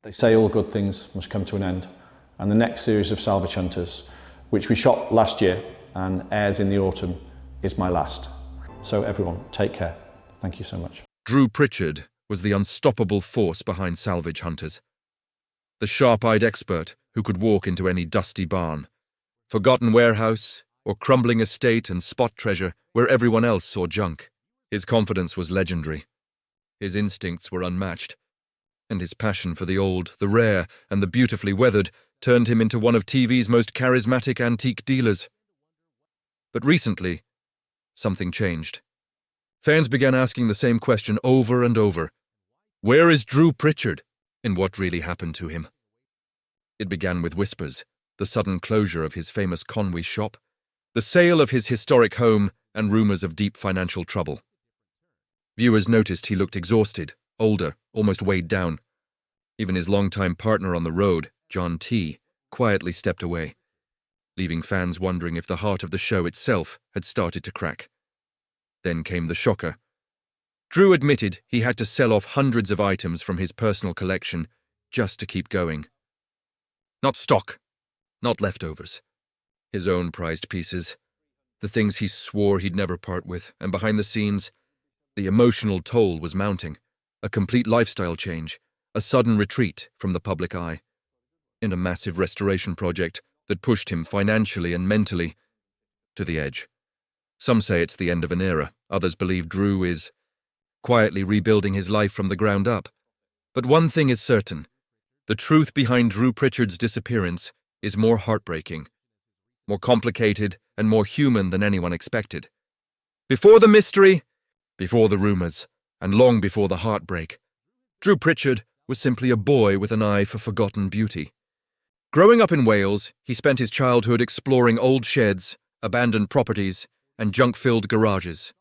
They say all good things must come to an end, and the next series of Salvage Hunters, which we shot last year and airs in the autumn, is my last. So everyone, take care. Thank you so much. Drew Pritchard was the unstoppable force behind Salvage Hunters. The sharp-eyed expert who could walk into any dusty barn, forgotten warehouse, or crumbling estate and spot treasure where everyone else saw junk. His confidence was legendary. His instincts were unmatched, and his passion for the old, the rare, and the beautifully weathered turned him into one of TV's most charismatic antique dealers. But recently, something changed. Fans began asking the same question over and over. Where is Drew Pritchard, and what really happened to him? It began with whispers, the sudden closure of his famous Conwy shop, the sale of his historic home, and rumors of deep financial trouble. Viewers noticed he looked exhausted, older, almost weighed down. Even his longtime partner on the road, John T., quietly stepped away, leaving fans wondering if the heart of the show itself had started to crack. Then came the shocker. Drew admitted he had to sell off hundreds of items from his personal collection just to keep going. Not stock, not leftovers. His own prized pieces, the things he swore he'd never part with, and behind the scenes, the emotional toll was mounting, a complete lifestyle change, a sudden retreat from the public eye, in a massive restoration project that pushed him financially and mentally to the edge. Some say it's the end of an era, others believe Drew is quietly rebuilding his life from the ground up. But one thing is certain, the truth behind Drew Pritchard's disappearance is more heartbreaking, more complicated, and more human than anyone expected. Before the mystery, before the rumors, and long before the heartbreak, Drew Pritchard was simply a boy with an eye for forgotten beauty. Growing up in Wales, he spent his childhood exploring old sheds, abandoned properties, and junk-filled garages.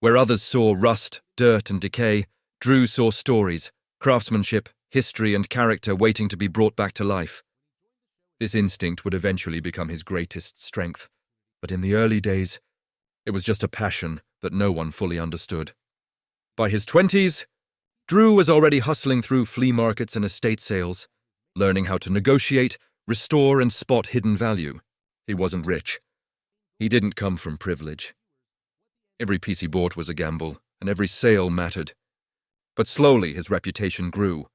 Where others saw rust, dirt, and decay, Drew saw stories, craftsmanship, history, and character waiting to be brought back to life. This instinct would eventually become his greatest strength, but in the early days, it was just a passion that no one fully understood. By his 20s, Drew was already hustling through flea markets and estate sales, learning how to negotiate, restore, and spot hidden value. He wasn't rich. He didn't come from privilege. Every piece he bought was a gamble, and every sale mattered. But slowly his reputation grew.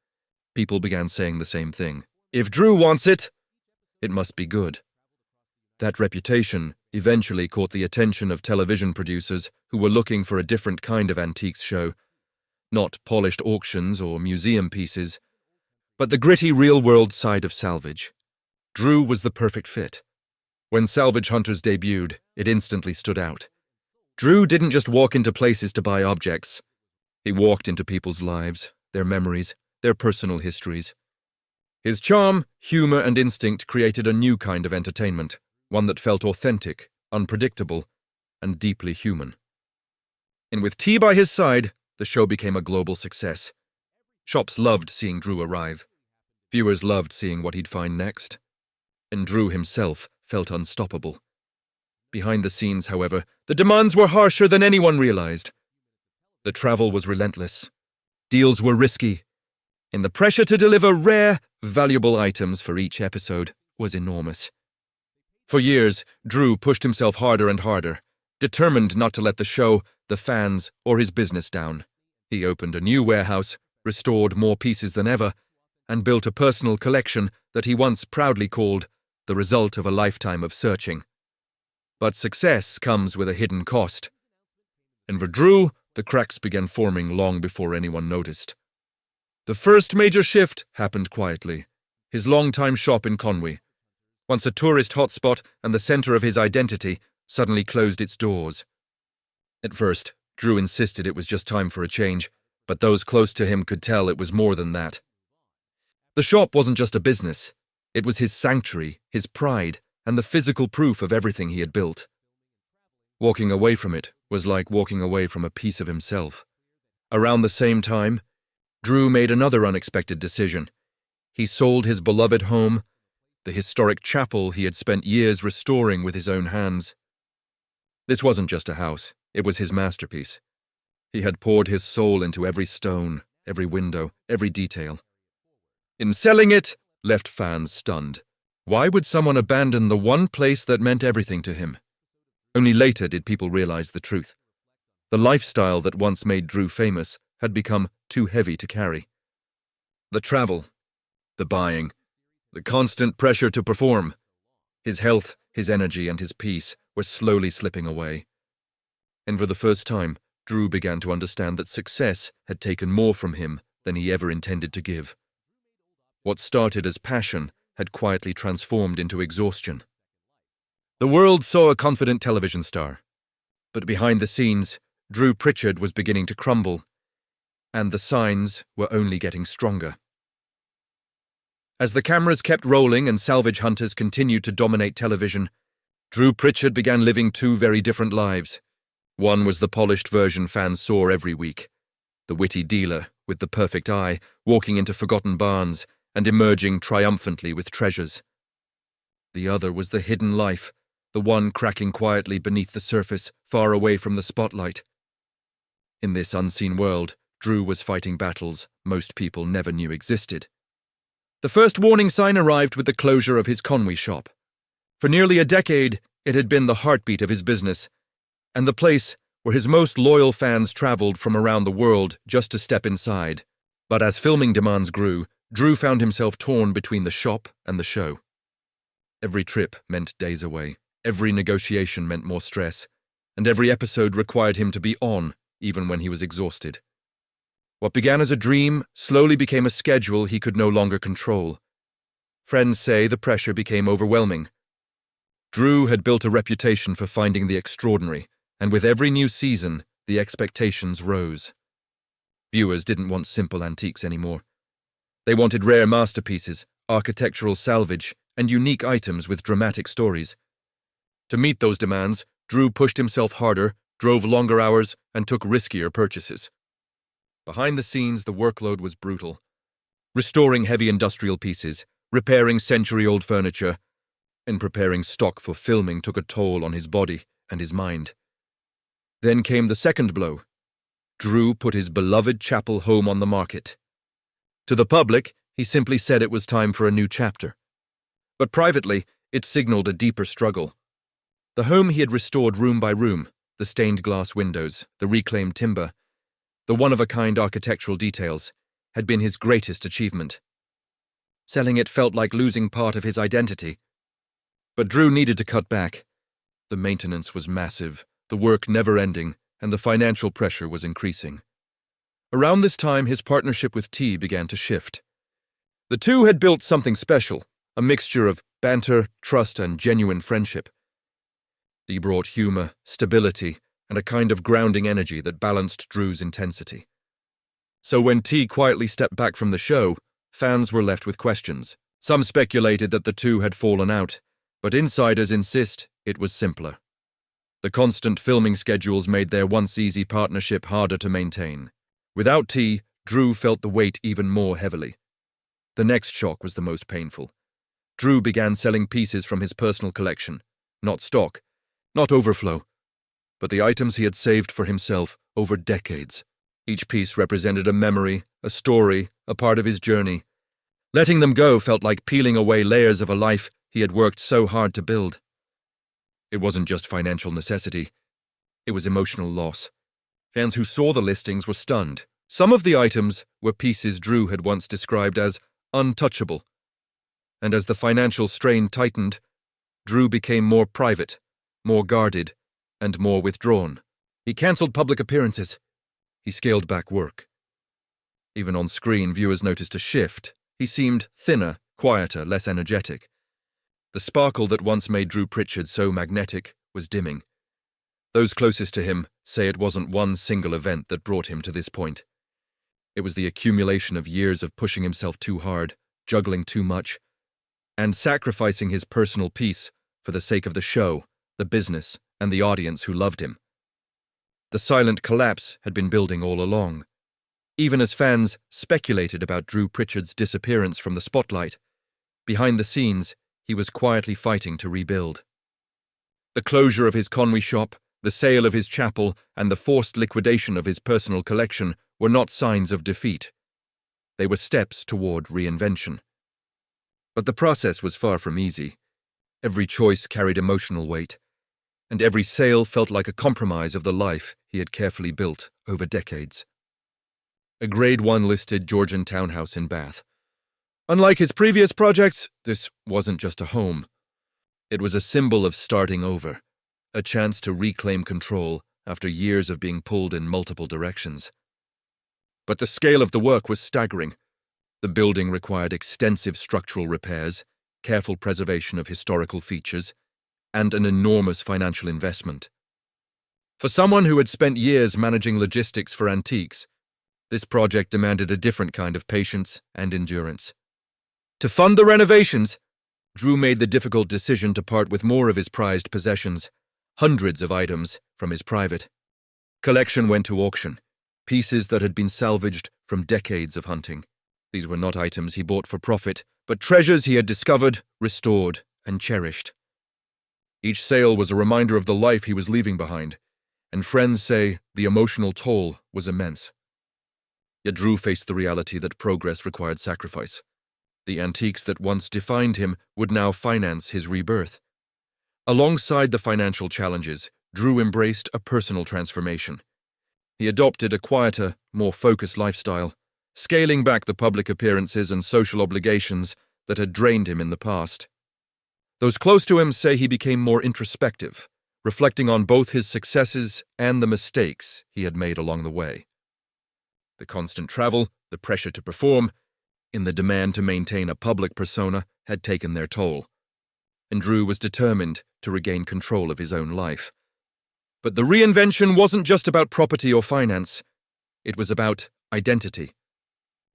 People began saying the same thing. If Drew wants it, it must be good. That reputation eventually caught the attention of television producers who were looking for a different kind of antiques show, not polished auctions or museum pieces, but the gritty real-world side of Salvage. Drew was the perfect fit. When Salvage Hunters debuted, it instantly stood out. Drew didn't just walk into places to buy objects. He walked into people's lives, their memories, their personal histories. His charm, humor, and instinct created a new kind of entertainment, one that felt authentic, unpredictable, and deeply human. And with T by his side, the show became a global success. Shops loved seeing Drew arrive. Viewers loved seeing what he'd find next. And Drew himself felt unstoppable. Behind the scenes, however, the demands were harsher than anyone realized. The travel was relentless. Deals were risky. And the pressure to deliver rare, valuable items for each episode was enormous. For years, Drew pushed himself harder and harder, determined not to let the show, the fans, or his business down. He opened a new warehouse, restored more pieces than ever, and built a personal collection that he once proudly called the result of a lifetime of searching. But success comes with a hidden cost. And for Drew, the cracks began forming long before anyone noticed. The first major shift happened quietly. His longtime shop in Conwy, once a tourist hotspot and the center of his identity, suddenly closed its doors. At first, Drew insisted it was just time for a change, but those close to him could tell it was more than that. The shop wasn't just a business. It was his sanctuary, his pride, and the physical proof of everything he had built. Walking away from it was like walking away from a piece of himself. Around the same time, Drew made another unexpected decision. He sold his beloved home, the historic chapel he had spent years restoring with his own hands. This wasn't just a house, it was his masterpiece. He had poured his soul into every stone, every window, every detail. in selling it left fans stunned. Why would someone abandon the one place that meant everything to him? Only later did people realize the truth. The lifestyle that once made Drew famous had become too heavy to carry. The travel, the buying, the constant pressure to perform. His health, his energy, and his peace were slowly slipping away. And for the first time, Drew began to understand that success had taken more from him than he ever intended to give. What started as passion had quietly transformed into exhaustion. The world saw a confident television star, but behind the scenes, Drew Pritchard was beginning to crumble, and the signs were only getting stronger. As the cameras kept rolling and salvage hunters continued to dominate television, Drew Pritchard began living two very different lives. One was the polished version fans saw every week, the witty dealer with the perfect eye, walking into forgotten barns and emerging triumphantly with treasures. The other was the hidden life, the one cracking quietly beneath the surface, far away from the spotlight. In this unseen world, Drew was fighting battles most people never knew existed. The first warning sign arrived with the closure of his Conwy shop. For nearly a decade, it had been the heartbeat of his business, and the place where his most loyal fans traveled from around the world just to step inside. But as filming demands grew, Drew found himself torn between the shop and the show. Every trip meant days away, every negotiation meant more stress, and every episode required him to be on, even when he was exhausted. What began as a dream slowly became a schedule he could no longer control. Friends say the pressure became overwhelming. Drew had built a reputation for finding the extraordinary, and with every new season, the expectations rose. Viewers didn't want simple antiques anymore. They wanted rare masterpieces, architectural salvage, and unique items with dramatic stories. To meet those demands, Drew pushed himself harder, drove longer hours, and took riskier purchases. Behind the scenes, the workload was brutal. Restoring heavy industrial pieces, repairing century-old furniture, and preparing stock for filming took a toll on his body and his mind. Then came the second blow. Drew put his beloved chapel home on the market. To the public, he simply said it was time for a new chapter. But privately, it signaled a deeper struggle. The home he had restored room by room, the stained glass windows, the reclaimed timber, the one-of-a-kind architectural details, had been his greatest achievement. Selling it felt like losing part of his identity. But Drew needed to cut back. The maintenance was massive, the work never-ending, and the financial pressure was increasing. Around this time, his partnership with T began to shift. The two had built something special, a mixture of banter, trust, and genuine friendship. He brought humor, stability, and a kind of grounding energy that balanced Drew's intensity. So when T quietly stepped back from the show, fans were left with questions. Some speculated that the two had fallen out, but insiders insist it was simpler. The constant filming schedules made their once-easy partnership harder to maintain. Without T, Drew felt the weight even more heavily. The next shock was the most painful. Drew began selling pieces from his personal collection, not stock, not overflow, but the items he had saved for himself over decades. Each piece represented a memory, a story, a part of his journey. Letting them go felt like peeling away layers of a life he had worked so hard to build. It wasn't just financial necessity, it was emotional loss. Fans who saw the listings were stunned. Some of the items were pieces Drew had once described as untouchable. And as the financial strain tightened, Drew became more private, more guarded, and more withdrawn. He cancelled public appearances. He scaled back work. Even on screen, viewers noticed a shift. He seemed thinner, quieter, less energetic. The sparkle that once made Drew Pritchard so magnetic was dimming. Those closest to him say it wasn't one single event that brought him to this point. It was the accumulation of years of pushing himself too hard, juggling too much, and sacrificing his personal peace for the sake of the show, the business, and the audience who loved him. The silent collapse had been building all along. Even as fans speculated about Drew Pritchard's disappearance from the spotlight, behind the scenes, he was quietly fighting to rebuild. The closure of his Conwy shop, the sale of his chapel, and the forced liquidation of his personal collection were not signs of defeat. They were steps toward reinvention. But the process was far from easy. Every choice carried emotional weight, and every sale felt like a compromise of the life he had carefully built over decades. A Grade 1 listed Georgian townhouse in Bath. Unlike his previous projects, this wasn't just a home. It was a symbol of starting over, a chance to reclaim control after years of being pulled in multiple directions. But the scale of the work was staggering. The building required extensive structural repairs, careful preservation of historical features, and an enormous financial investment. For someone who had spent years managing logistics for antiques, this project demanded a different kind of patience and endurance. To fund the renovations, Drew made the difficult decision to part with more of his prized possessions, hundreds of items from his private collection went to auction, pieces that had been salvaged from decades of hunting. These were not items he bought for profit, but treasures he had discovered, restored, and cherished. Each sale was a reminder of the life he was leaving behind, and friends say the emotional toll was immense. Yet Drew faced the reality that progress required sacrifice. The antiques that once defined him would now finance his rebirth. Alongside the financial challenges, Drew embraced a personal transformation. He adopted a quieter, more focused lifestyle, scaling back the public appearances and social obligations that had drained him in the past. Those close to him say he became more introspective, reflecting on both his successes and the mistakes he had made along the way. The constant travel, the pressure to perform, and the demand to maintain a public persona had taken their toll, and Drew was determined to regain control of his own life. But the reinvention wasn't just about property or finance. It was about identity.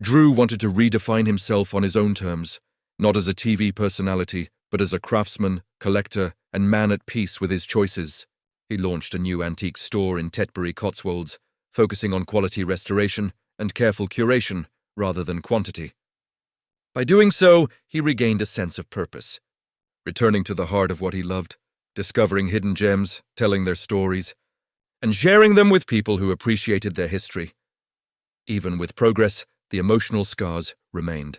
Drew wanted to redefine himself on his own terms, not as a TV personality, but as a craftsman, collector, and man at peace with his choices. He launched a new antique store in Tetbury, Cotswolds, focusing on quality restoration and careful curation rather than quantity. By doing so, he regained a sense of purpose, returning to the heart of what he loved, discovering hidden gems, telling their stories, and sharing them with people who appreciated their history. Even with progress, the emotional scars remained.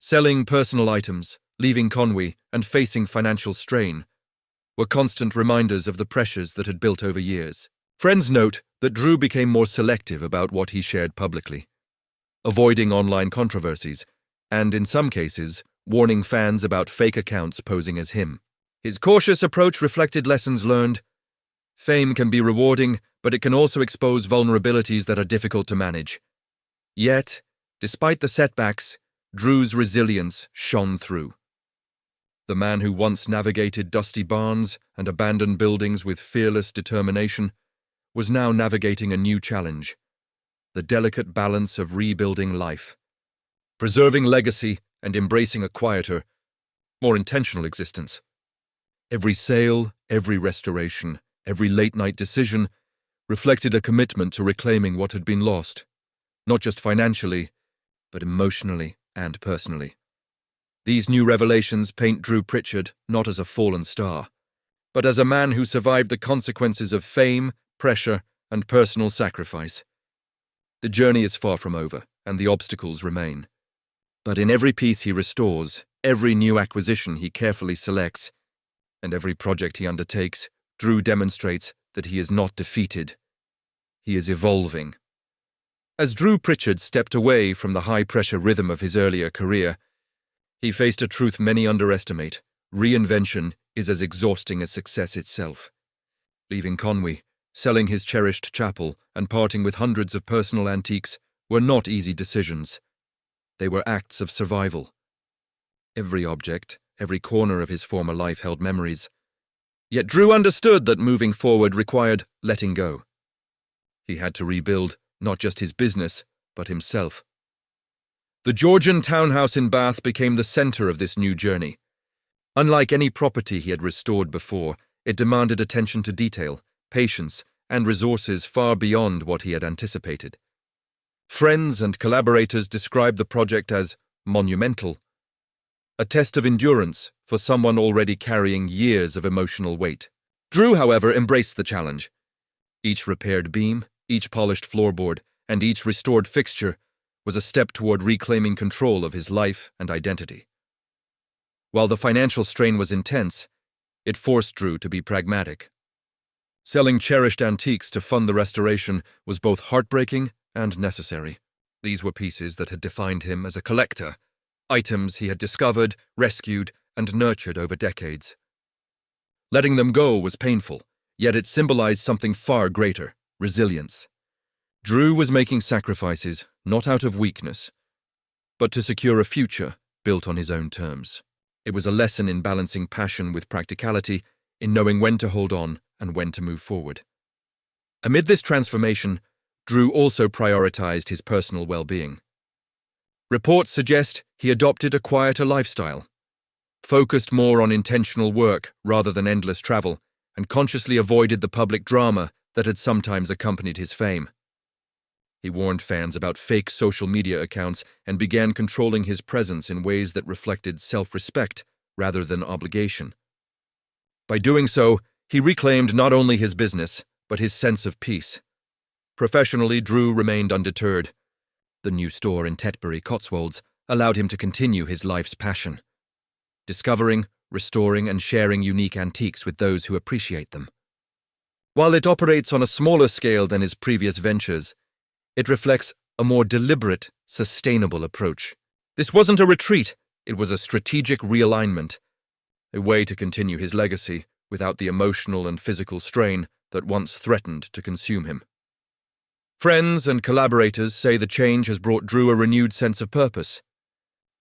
Selling personal items, leaving Conwy, and facing financial strain were constant reminders of the pressures that had built over years. Friends note that Drew became more selective about what he shared publicly, avoiding online controversies, and in some cases, warning fans about fake accounts posing as him. His cautious approach reflected lessons learned. Fame can be rewarding, but it can also expose vulnerabilities that are difficult to manage. Yet, despite the setbacks, Drew's resilience shone through. The man who once navigated dusty barns and abandoned buildings with fearless determination was now navigating a new challenge: the delicate balance of rebuilding life, preserving legacy and embracing a quieter, more intentional existence. Every sale, every restoration, every late-night decision reflected a commitment to reclaiming what had been lost, not just financially, but emotionally and personally. These new revelations paint Drew Pritchard not as a fallen star, but as a man who survived the consequences of fame, pressure, and personal sacrifice. The journey is far from over, and the obstacles remain. But in every piece he restores, every new acquisition he carefully selects, and every project he undertakes, Drew demonstrates that he is not defeated. He is evolving. As Drew Pritchard stepped away from the high-pressure rhythm of his earlier career, he faced a truth many underestimate: reinvention is as exhausting as success itself. Leaving Conwy, selling his cherished chapel, and parting with hundreds of personal antiques were not easy decisions. They were acts of survival. Every object, every corner of his former life held memories. Yet Drew understood that moving forward required letting go. He had to rebuild not just his business, but himself. The Georgian townhouse in Bath became the center of this new journey. Unlike any property he had restored before, it demanded attention to detail, patience, and resources far beyond what he had anticipated. Friends and collaborators described the project as monumental, a test of endurance for someone already carrying years of emotional weight. Drew, however, embraced the challenge. Each repaired beam, each polished floorboard, and each restored fixture was a step toward reclaiming control of his life and identity. While the financial strain was intense, it forced Drew to be pragmatic. Selling cherished antiques to fund the restoration was both heartbreaking and necessary. These were pieces that had defined him as a collector, items he had discovered, rescued, and nurtured over decades. Letting them go was painful, yet it symbolized something far greater: resilience. Drew was making sacrifices, not out of weakness, but to secure a future built on his own terms. It was a lesson in balancing passion with practicality, in knowing when to hold on and when to move forward. Amid this transformation, Drew also prioritized his personal well-being. Reports suggest he adopted a quieter lifestyle, focused more on intentional work rather than endless travel, and consciously avoided the public drama that had sometimes accompanied his fame. He warned fans about fake social media accounts and began controlling his presence in ways that reflected self-respect rather than obligation. By doing so, he reclaimed not only his business, but his sense of peace. Professionally, Drew remained undeterred. The new store in Tetbury, Cotswolds, allowed him to continue his life's passion: discovering, restoring, and sharing unique antiques with those who appreciate them. While it operates on a smaller scale than his previous ventures, it reflects a more deliberate, sustainable approach. This wasn't a retreat, it was a strategic realignment, a way to continue his legacy without the emotional and physical strain that once threatened to consume him. Friends and collaborators say the change has brought Drew a renewed sense of purpose.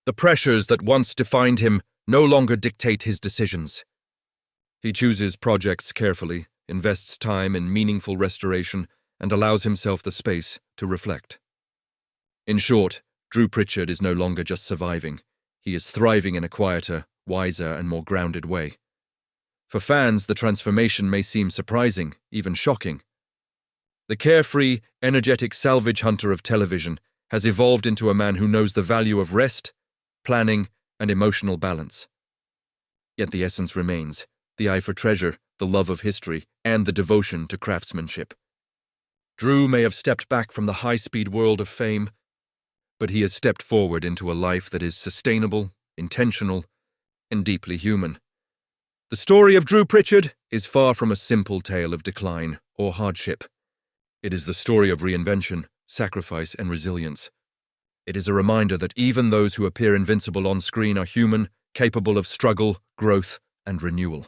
The pressures that once defined him no longer dictate his decisions. He chooses projects carefully, invests time in meaningful restoration, and allows himself the space to reflect. In short, Drew Pritchard is no longer just surviving. He is thriving in a quieter, wiser, and more grounded way. For fans, the transformation may seem surprising, even shocking. The carefree, energetic salvage hunter of television has evolved into a man who knows the value of rest, planning, and emotional balance. Yet the essence remains: the eye for treasure, the love of history, and the devotion to craftsmanship. Drew may have stepped back from the high-speed world of fame, but he has stepped forward into a life that is sustainable, intentional, and deeply human. The story of Drew Pritchard is far from a simple tale of decline or hardship. It is the story of reinvention, sacrifice, and resilience. It is a reminder that even those who appear invincible on screen are human, capable of struggle, growth, and renewal.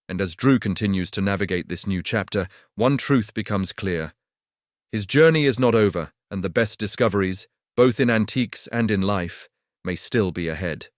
And as Drew continues to navigate this new chapter, one truth becomes clear: his journey is not over, and the best discoveries, both in antiques and in life, may still be ahead.